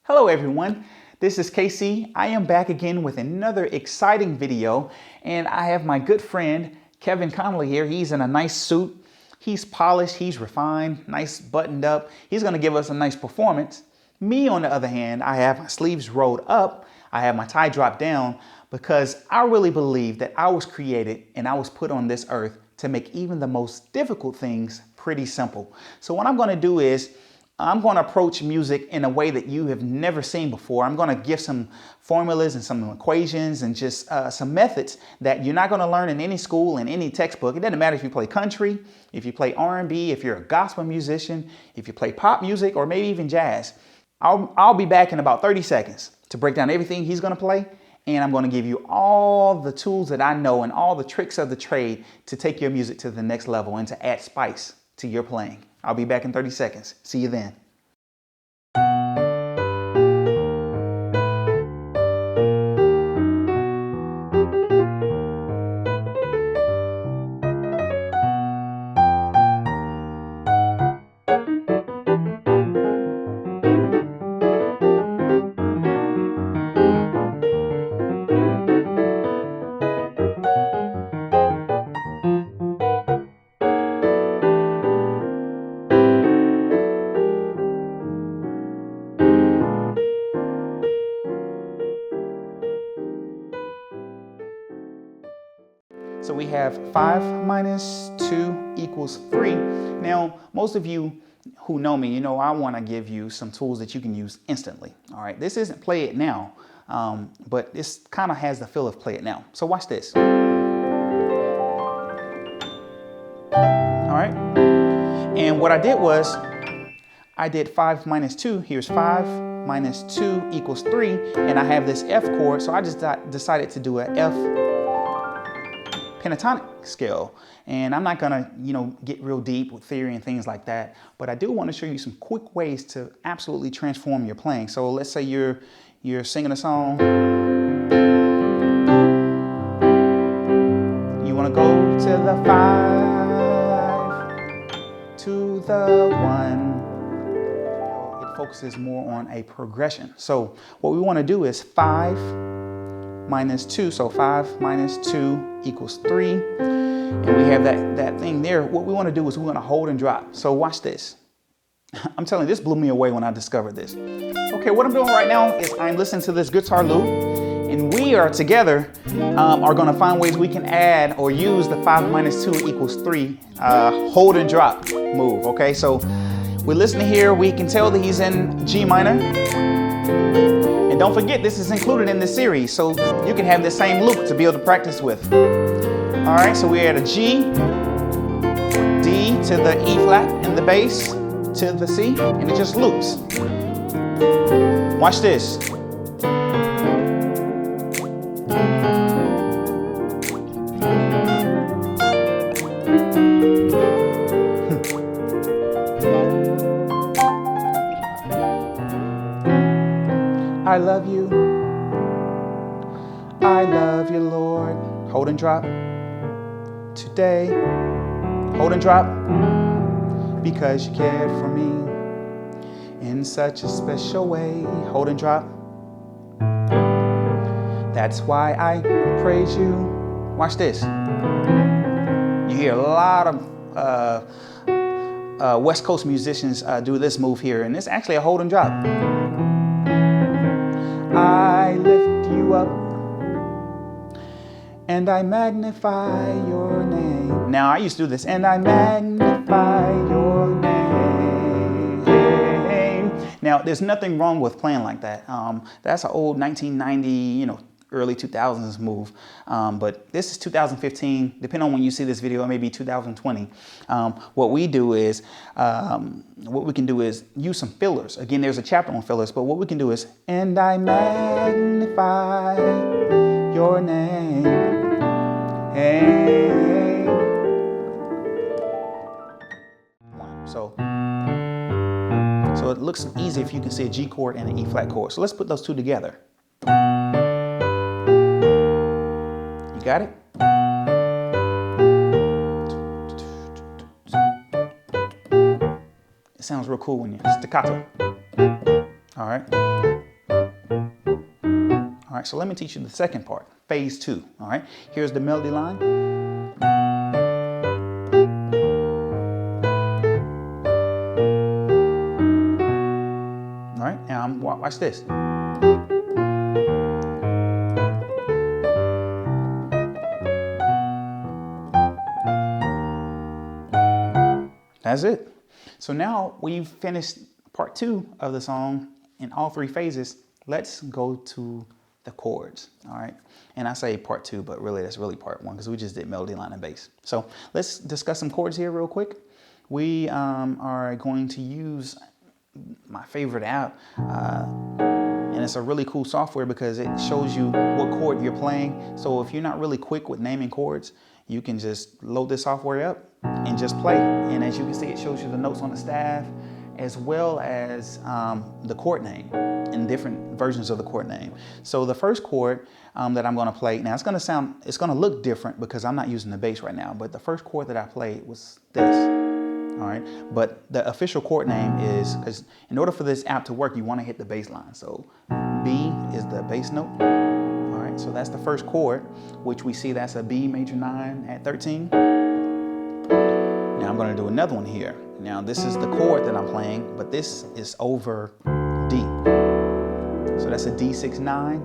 Hello everyone, this is KC. I am back again with another exciting video, and I have my good friend Kevin Connolly here. He's in a nice suit. He's polished, he's refined, nice buttoned up. He's gonna give us a nice performance. Me, on the other hand, I have my sleeves rolled up. I have my tie dropped down because I really believe that I was created and I was put on this earth to make even the most difficult things pretty simple. So what I'm gonna do is I'm going to approach music in a way that you have never seen before. I'm going to give some formulas and some equations and just some methods that you're not going to learn in any school, in any textbook. It doesn't matter if you play country, if you play R&B, if you're a gospel musician, if you play pop music, or maybe even jazz. I'll be back in about 30 seconds to break down everything he's going to play. And I'm going to give you all the tools that I know and all the tricks of the trade to take your music to the next level and to add spice to your playing. I'll be back in 30 seconds. See you then. So we have 5 minus 2 equals 3. Now, most of you who know me, you know I want to give you some tools that you can use instantly. All right, this isn't play it now, but this kind of has the feel of play it now. So watch this. All right, and what I did was I did 5 minus 2. Here's 5 minus 2 equals 3, and I have this F chord, so I just decided to do an F pentatonic scale. And I'm not gonna, get real deep with theory and things like that, but I do want to show you some quick ways to absolutely transform your playing. So let's say you're singing a song. You want to go to the 5, to the 1. It focuses more on a progression. So what we want to do is 5 minus 2, so 5 minus 2 equals 3, and we have that thing there. What we want to do is we're going to hold and drop. So watch this. I'm telling you, this blew me away when I discovered this. Okay, what I'm doing right now is I'm listening to this guitar loop, and we are together are going to find ways we can add or use the 5 minus 2 equals 3 hold and drop move. Okay, so we're listening here. We can tell that he's in G minor. And don't forget, this is included in this series, so you can have the same loop to be able to practice with. All right, so we're at a G, D to the E flat, and the bass to the C, and it just loops. Watch this. I love you, Lord. Hold and drop. Today, hold and drop, because you cared for me in such a special way. Hold and drop. That's why I praise you. Watch this. You hear a lot of West Coast musicians do this move here, and it's actually a hold and drop. I lift you up and I magnify your name. Now, I used to do this, and I magnify your name. Now, there's nothing wrong with playing like that. That's an old 1990, early 2000s move. But this is 2015. Depending on when you see this video, it may be 2020. What we can do is use some fillers. Again, there's a chapter on fillers, but what we can do is, and I magnify your name. Hey. So it looks easy if you can see a G chord and an E flat chord. So let's put those two together. You got it? It sounds real cool when you staccato. All right. All right, so let me teach you the second part, phase 2. All right, here's the melody line. All right, now watch this. That's it. So now we've finished part 2 of the song in all 3 phases. Let's go to the chords, all right? And I say part 2, but really that's really part 1 because we just did melody, line, and bass. So let's discuss some chords here real quick. We are going to use my favorite app, and it's a really cool software because it shows you what chord you're playing. So if you're not really quick with naming chords, you can just load this software up and just play. And as you can see, it shows you the notes on the staff as well as the chord name and different versions of the chord name. So the first chord that I'm going to play, now it's going to look different because I'm not using the bass right now, but the first chord that I played was this. All right, but the official chord name is, because in order for this app to work, you want to hit the bass line. So B is the bass note. All right, so that's the first chord, which we see that's a B major 9 at 13. Now I'm going to do another one here. Now this is the chord that I'm playing, but this is over D. So that's a D6-9.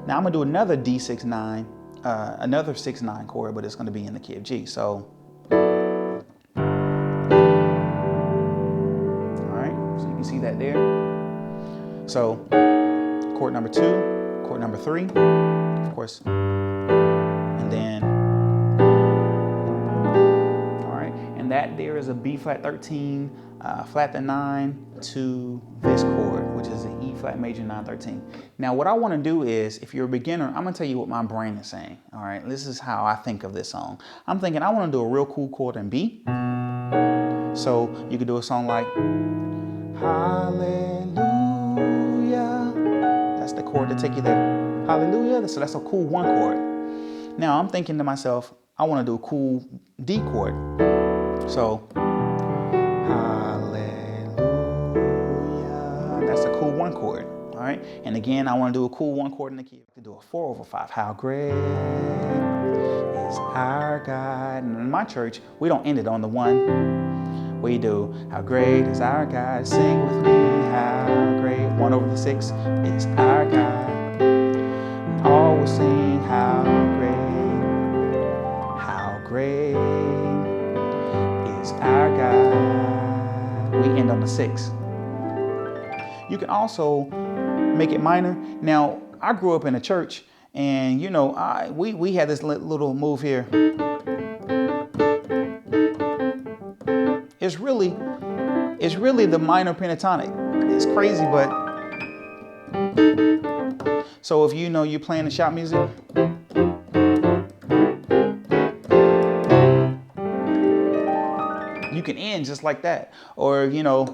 Now I'm going to do another D6-9, another 6-9 chord, but it's going to be in the key of G. So see that there. So chord number 2, chord number 3, of course, and then, all right, and that there is a B flat 13, flat the 9 to this chord, which is an E flat major 9 13. Now what I want to do is, if you're a beginner, I'm gonna tell you what my brain is saying. All right, this is how I think of this song. I'm thinking I want to do a real cool chord in B. So you could do a song like Hallelujah. That's the chord to take you there. Hallelujah. So that's a cool 1 chord. Now I'm thinking to myself, I want to do a cool D chord. So Hallelujah. That's a cool 1 chord. All right. And again, I want to do a cool 1 chord in the key. To do a 4/5. How great is our God. And in my church, we don't end it on the 1. We do, how great is our God. Sing with me, how great. 1/6 is our God. And all will sing, how great is our God. We end on the 6. You can also make it minor. Now, I grew up in a church, and you know, we had this little move here. It's really the minor pentatonic. It's crazy, but so if you know you're playing the shop music, you can end just like that. Or you know,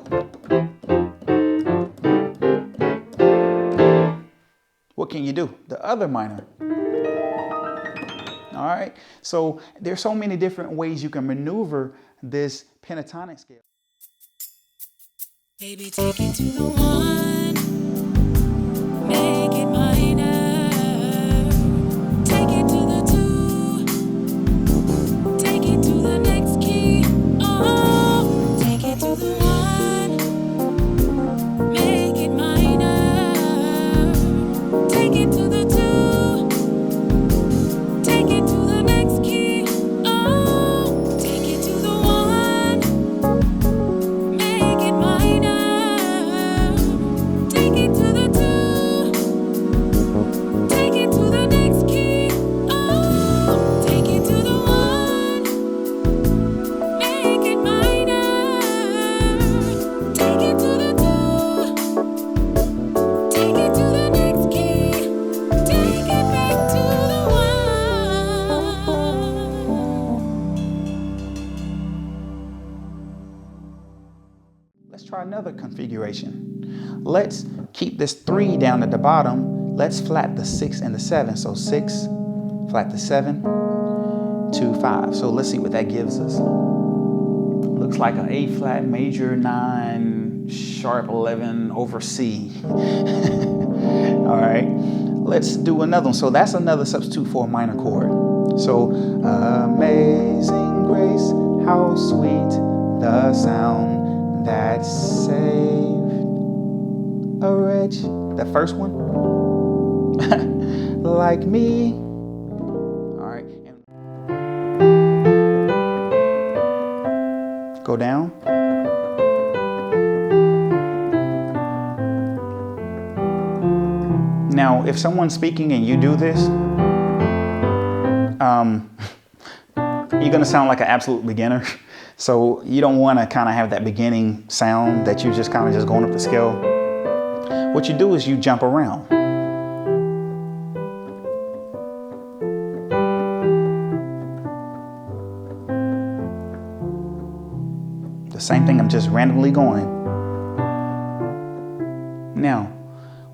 what can you do? The other minor. All right. So there's so many different ways you can maneuver this pentatonic scale. Baby, take it to the 1, make it minor. Take it to the 2, take it to the next key. Oh, take it to the 1, make it minor. Take it to the 2, take it to the next key. Oh, take it to the 1, make it minor. Take it to the 2, take it to the next key. Oh, take it to the 1, make it minor. Take it to the 2, take it to the next key. Take it back to the 1. Let's try another configuration. Let's keep this 3 down at the bottom. Let's flat the 6 and the 7. So 6, flat the 7, 2, 5. So let's see what that gives us. Looks like an A flat major 9 sharp 11 over C. All right, let's do another one. So that's another substitute for a minor chord. So amazing grace, how sweet the sound that saved a wretch. That first one, like me. All right, and go down. Now, if someone's speaking and you do this, you're going to sound like an absolute beginner. So you don't want to kind of have that beginning sound that you just kind of just going up the scale. What you do is you jump around. The same thing, I'm just randomly going. Now,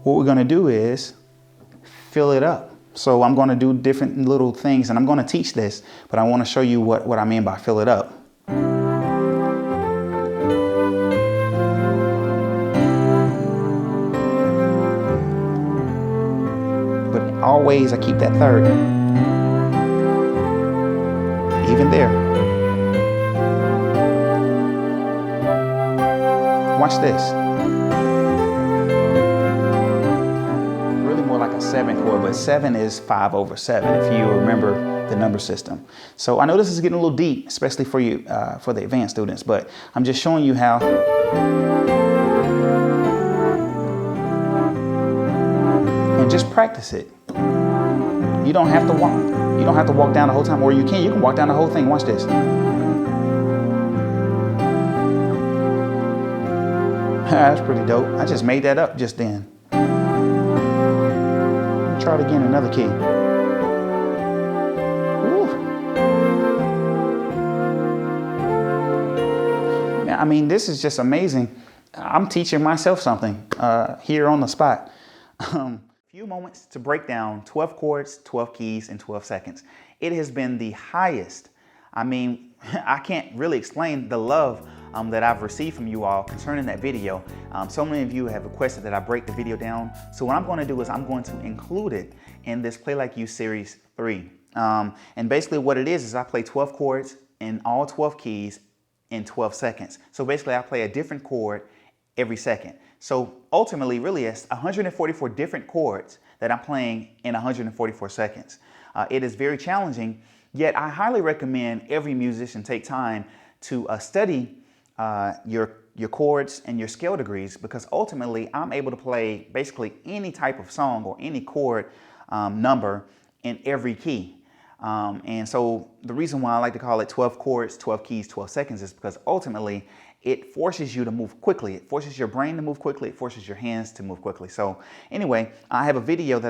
what we're going to do is fill it up. So I'm going to do different little things, and I'm going to teach this, but I want to show you what I mean by fill it up. But always I keep that third. Even there. Watch this. Like a 7 chord, but 7 is 5/7 if you remember the number system. So I know this is getting a little deep, especially for you, for the advanced students, but I'm just showing you how. And just practice it. You don't have to walk. You don't have to walk down the whole time, or you can walk down the whole thing. Watch this. That's pretty dope. I just made that up just then. Try it again, another key. Woo. I mean, this is just amazing. I'm teaching myself something here on the spot. Few moments to break down 12 chords, 12 keys in 12 seconds. It has been the highest. I mean, I can't really explain the love that I've received from you all concerning that video. So many of you have requested that I break the video down. So what I'm going to do is I'm going to include it in this Play Like You Series 3. And basically what it is I play 12 chords in all 12 keys in 12 seconds. So basically I play a different chord every second. So ultimately, really, it's 144 different chords that I'm playing in 144 seconds. It is very challenging, yet I highly recommend every musician take time to study your chords and your scale degrees, because ultimately I'm able to play basically any type of song or any chord number in every key. And so the reason why I like to call it 12 chords, 12 keys, 12 seconds is because ultimately it forces you to move quickly. It forces your brain to move quickly. It forces your hands to move quickly. So anyway, I have a video that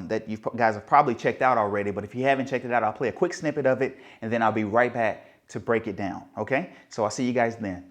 that you guys have probably checked out already, but if you haven't checked it out, I'll play a quick snippet of it and then I'll be right back to break it down. Okay? So I'll see you guys then.